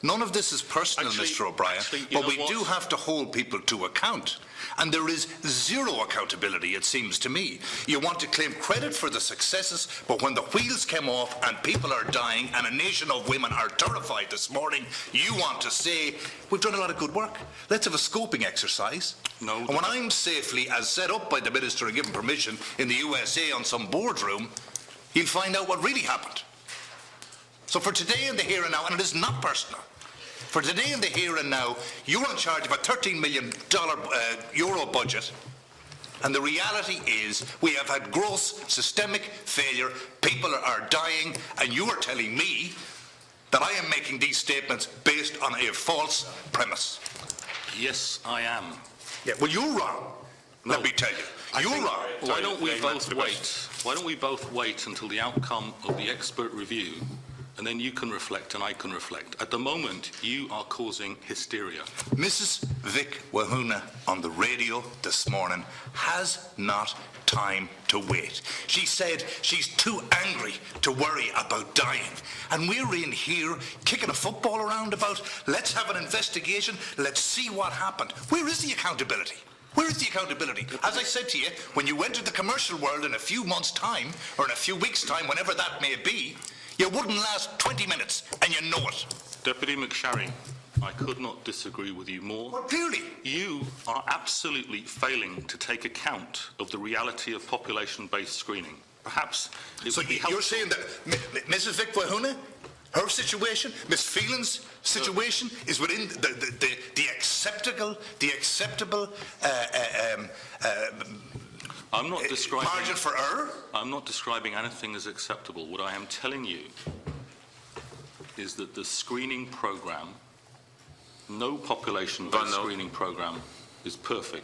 None of this is personal, Mr. O'Brien, but we do have to hold people to account. And there is zero accountability, it seems to me. You want to claim credit for the successes, but when the wheels came off and people are dying and a nation of women are terrified this morning, you want to say, we've done a lot of good work. Let's have a scoping exercise. No. And when I'm safely, as set up by the Minister and given permission in the USA on some boardroom, you'll find out what really happened. So for today and the here and now, and it is not personal, for today and the here and now, you're in charge of a $13 million euro budget, and the reality is we have had gross systemic failure. People are dying, and you are telling me that I am making these statements based on a false premise. Yes, I am. Yeah, well, you're wrong. No. Let me tell you, you're wrong. Why don't we both wait? Why don't we both wait until the outcome of the expert review? And then you can reflect and I can reflect. At the moment, you are causing hysteria. Mrs. Vic Wahuna on the radio this morning has not time to wait. She said she's too angry to worry about dying. And we're in here kicking a football around about, let's have an investigation, let's see what happened. Where is the accountability? Where is the accountability? As I said to you, when you enter the commercial world in a few months' time, or in a few weeks' time, whenever that may be, you wouldn't last 20 minutes, and you know it. Deputy MacSharry, I could not disagree with you more. Well, clearly. You are absolutely failing to take account of the reality of population-based screening. Perhaps it would be helpful. You're saying that Mrs. Vic Wahuna, her situation, Miss Phelan's situation, is within the acceptable I'm not describing margin for error? I'm not describing anything as acceptable. What I am telling you is that the screening program, no population-based screening program, is perfect.